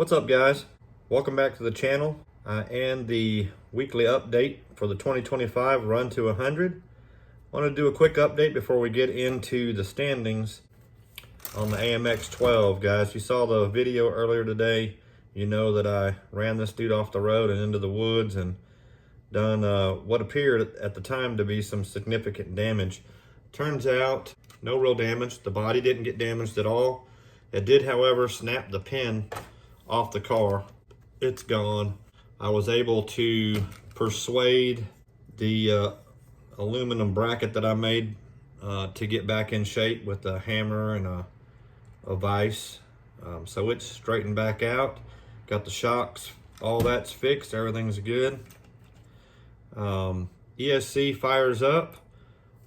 What's up, guys? Welcome back to the channel and the weekly update for the 2025 Run to 100. I want to do a quick update before we get into the standings on the AM-x12, guys. You saw the video earlier today. You know that I ran this dude off the road and into the woods and done what appeared at the time to be some significant damage. Turns out, no real damage. The body didn't get damaged at all. It did, however, snap the pin off the car. It's gone. I was able to persuade the aluminum bracket that I made to get back in shape with a hammer and a vise. So it's straightened back out. Got the shocks, all that's fixed, everything's good. ESC fires up,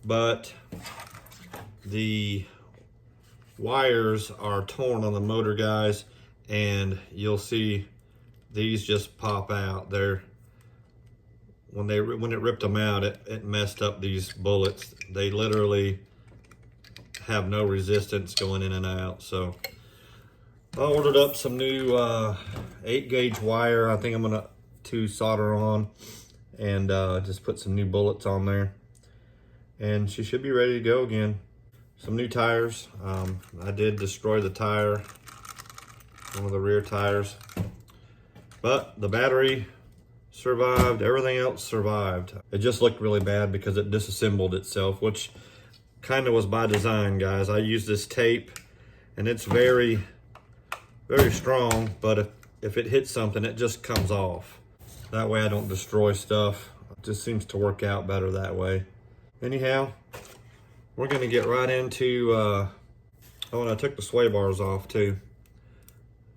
but the wires are torn on the motor, guys, and you'll see these just pop out. When it ripped them out, it messed up these bullets. They literally have no resistance going in and out. So I ordered up some new 8-gauge wire. I think I'm gonna solder on and just put some new bullets on there, and she should be ready to go again. Some new tires. I did destroy the tire, one of the rear tires, but the battery survived. Everything else survived. It just looked really bad because it disassembled itself, which kind of was by design, guys. I used this tape and it's very, very strong, but if it hits something, it just comes off. That way I don't destroy stuff. It just seems to work out better that way. Anyhow, we're gonna get right into, oh, and I took the sway bars off too.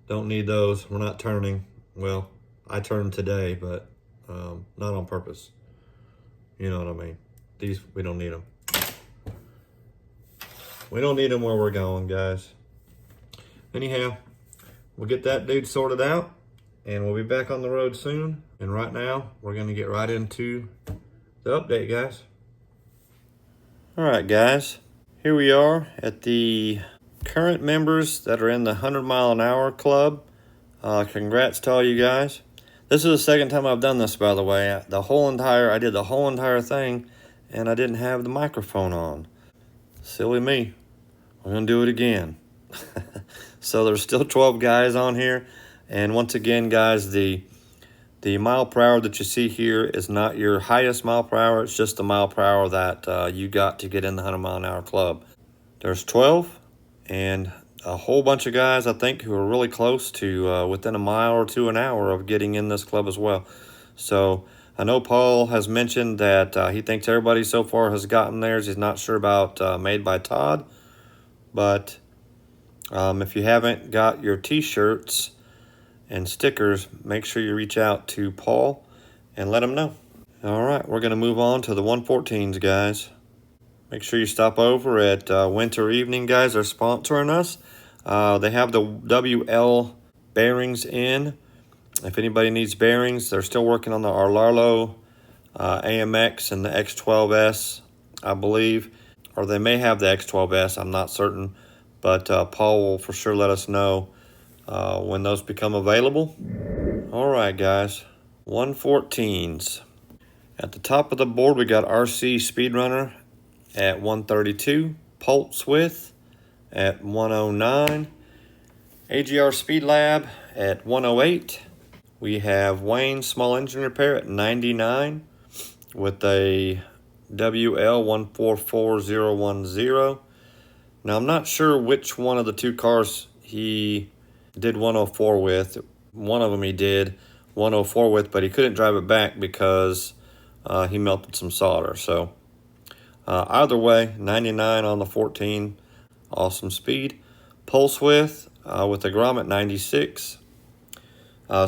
Don't need those, we're not turning. Well, I turned today, but not on purpose. You know what I mean? These, we don't need them. We don't need them where we're going, guys. Anyhow, we'll get that dude sorted out and we'll be back on the road soon. And right now, we're gonna get right into the update, guys. All right, guys, here we are at the current members that are in the 100-mile-an-hour club. Congrats to all you guys. This is the second time I've done this, by the way. I did the whole entire thing, and I didn't have the microphone on. Silly me. We're gonna do it again. So there's still 12 guys on here, and once again, guys, the mile per hour that you see here is not your highest mile per hour. It's just the mile per hour that you got to get in the 100-mile-an-hour club. There's 12 and a whole bunch of guys, I think, who are really close to within a mile or two an hour of getting in this club as well. So I know Paul has mentioned that he thinks everybody so far has gotten theirs. He's not sure about Made by Todd. But if you haven't got your t-shirts and stickers, make sure you reach out to Paul and let him know. All right, we're going to move on to the 114s, guys. Make sure you stop over at Winter Evening, guys. They're sponsoring us. They have the WL bearings in. If anybody needs bearings, they're still working on the Arlarlo AM-x and the X12S, I believe. Or they may have the X12S, I'm not certain. But Paul will for sure let us know when those become available. All right, guys, 114s. At the top of the board, we got RC Speedrunner at 132, Pulse Width at 109, AGR Speed Lab at 108. We have Wayne Small Engine Repair at 99 with a WL144010. Now, I'm not sure which one of the two cars he did 104 with. One of them he did 104 with, but he couldn't drive it back because he melted some solder. So either way, 99 on the 14, awesome speed. Pulse Width with the Grom at 96,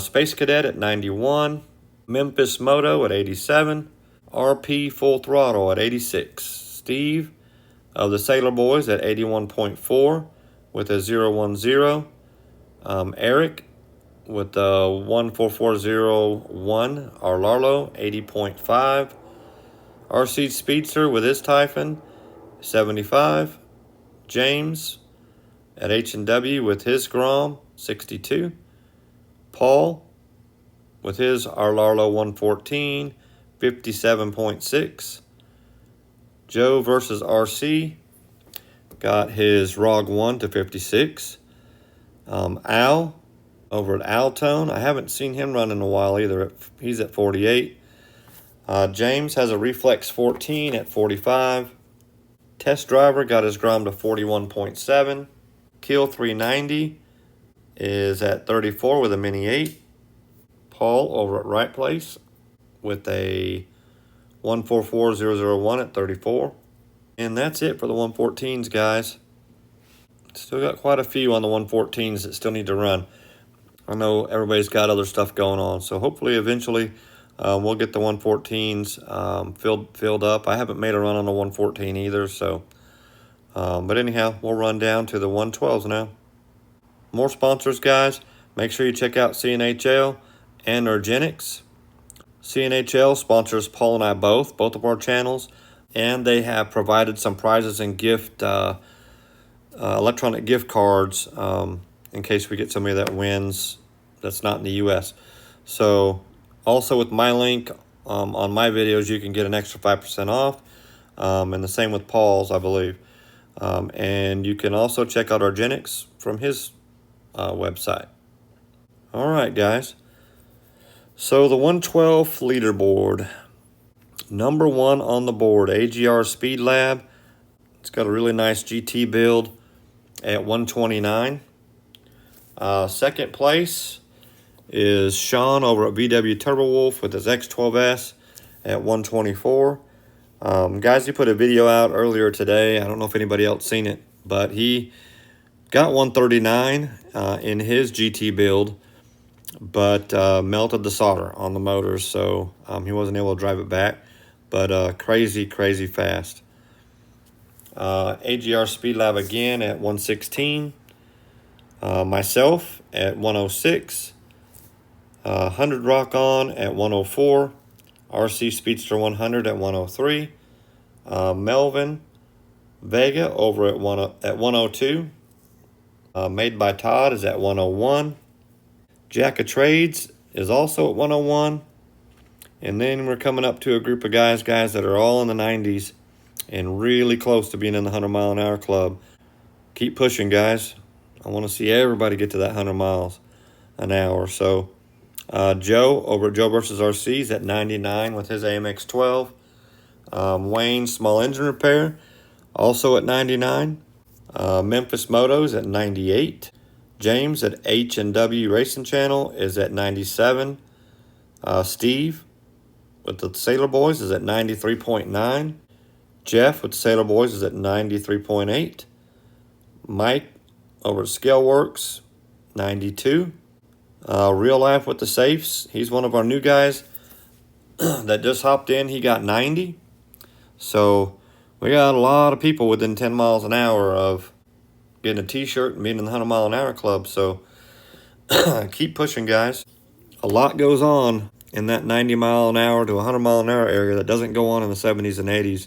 Space Cadet at 91, Memphis Moto at 87, RP Full Throttle at 86, Steve of the Sailor Boys at 81.4 with a 010, Eric with the 14401, Arlarlo 80.5, RC Speedster with his Typhon 75, James at H&W with his Grom 62, Paul with his Arlarlo 114, 57.6. Joe versus RC got his ROG 1 to 56. Al over at Altone, I haven't seen him run in a while either. He's at 48. James has a Reflex 14 at 45. Test Driver got his Grom to 41.7. Kill 390 is at 34 with a Mini 8. Paul over at Right Place with a 144001 at 34. And that's it for the 114s, guys. Still got quite a few on the 114s that still need to run. I know everybody's got other stuff going on, so hopefully eventually we'll get the 114s filled up. I haven't made a run on the 114 either, so but anyhow, we'll run down to the 112s now. More sponsors, guys. Make sure you check out CNHL and Ergenix. CNHL sponsors Paul and I both of our channels, and they have provided some prizes and gift electronic gift cards in case we get somebody that wins that's not in the U.S. So also with my link on my videos, you can get an extra 5% off, and the same with Paul's, I believe. And you can also check out Ergenix from his website. All right, guys. So the 112 leaderboard, number 1 on the board, AGR Speed Lab. It's got a really nice GT build at 129. Second place is Sean over at VW Turbo Wolf with his X12S at 124. Guys, he put a video out earlier today. I don't know if anybody else seen it, but he got 139 in his GT build, but melted the solder on the motors, so he wasn't able to drive it back. But crazy fast. AGR Speed Lab again at 116. Myself at 106. 100 Rock On at 104. RC Speedster 100 at 103. Melvin Vega over at 102. Made by Todd is at 101. Jack of Trades is also at 101. And then we're coming up to a group of guys that are all in the 90s and really close to being in the 100-mile-an-hour club. Keep pushing, guys. I want to see everybody get to that 100 miles an hour. So Joe over at Joe versus RC is at 99 with his AM-x12. Wayne Small Engine Repair also at 99. Memphis Motos at 98. James at H&W Racing Channel is at 97. Steve with the Sailor Boys is at 93.9. Jeff with Sailor Boys is at 93.8. Mike over at Scaleworks, 92. Real Life with the Safes, he's one of our new guys that just hopped in. He got 90. So we got a lot of people within 10 miles an hour of getting a t-shirt and being in the 100-mile-an-hour club. So keep pushing, guys. A lot goes on in that 90-mile-an-hour to 100-mile-an-hour area that doesn't go on in the 70s and 80s.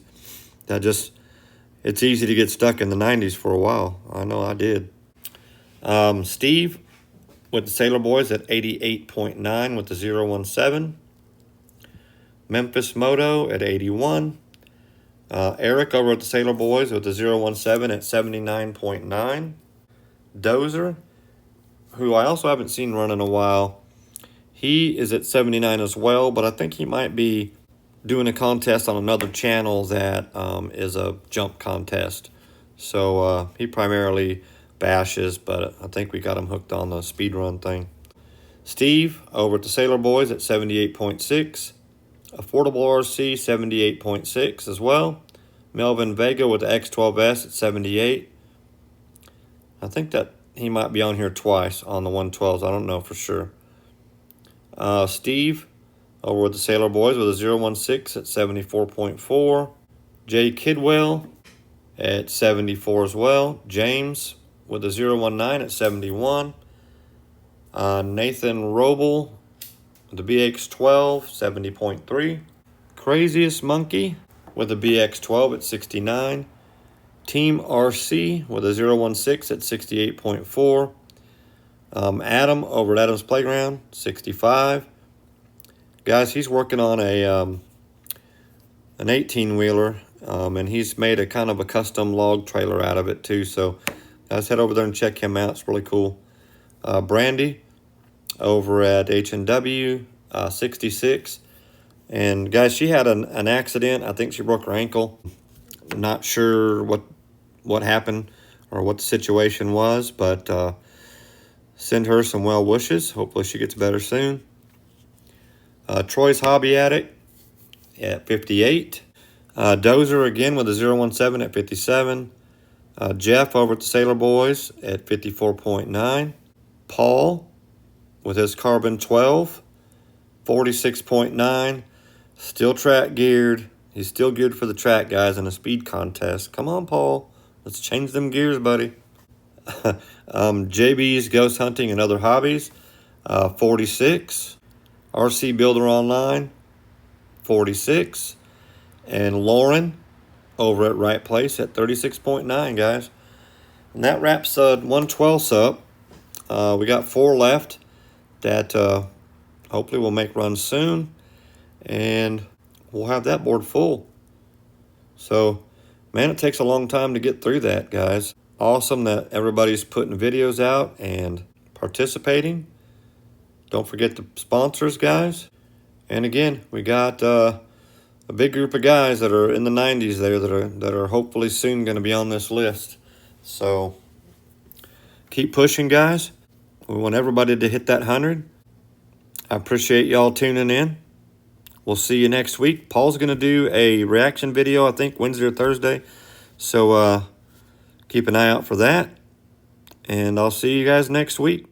That just, it's easy to get stuck in the 90s for a while. I know I did. Steve with the Sailor Boys at 88.9 with the 017. Memphis Moto at 81. Eric over at the Sailor Boys with the 017 at 79.9. Dozer, who I also haven't seen run in a while, he is at 79 as well, but I think he might be doing a contest on another channel that is a jump contest. So he primarily bashes, but I think we got him hooked on the speed run thing. Steve over at the Sailor Boys at 78.6. Affordable RC 78.6 as well. Melvin Vega with the X12S at 78. I think that he might be on here twice on the 112s. I don't know for sure. Steve over with the Sailor Boys with a 016 at 74.4. Jay Kidwell at 74 as well. James with a 019 at 71. Nathan Roble with the BX12, 70.3. Craziest Monkey with the BX12 at 69. Team RC with a 016 at 68.4. Adam over at Adam's Playground, 65. Guys, he's working on an 18-wheeler, and he's made a kind of a custom log trailer out of it too. So guys, head over there and check him out. It's really cool. Brandy over at H&W, 66. And guys, she had an accident. I think she broke her ankle. Not sure what happened or what the situation was, but send her some well wishes. Hopefully she gets better soon. Troy's Hobby Addict at 58. Dozer again with a 017 at 57. Jeff over at the Sailor Boys at 54.9. Paul with his Carbon 12, 46.9. Still track geared. He's still good for the track, guys, in a speed contest. Come on, Paul. Let's change them gears, buddy. JB's Ghost Hunting and Other Hobbies, 46. RC Builder Online, 46. And Lauren over at Right Place at 36.9, guys. And that wraps 112s up. We got 4 left that hopefully we'll make runs soon. And we'll have that board full. So, man, it takes a long time to get through that, guys. Awesome that everybody's putting videos out and participating. Don't forget the sponsors, guys. And again, we got a big group of guys that are in the 90s there that are hopefully soon going to be on this list. So keep pushing, guys. We want everybody to hit that 100. I appreciate y'all tuning in. We'll see you next week. Paul's going to do a reaction video, I think, Wednesday or Thursday. So keep an eye out for that. And I'll see you guys next week.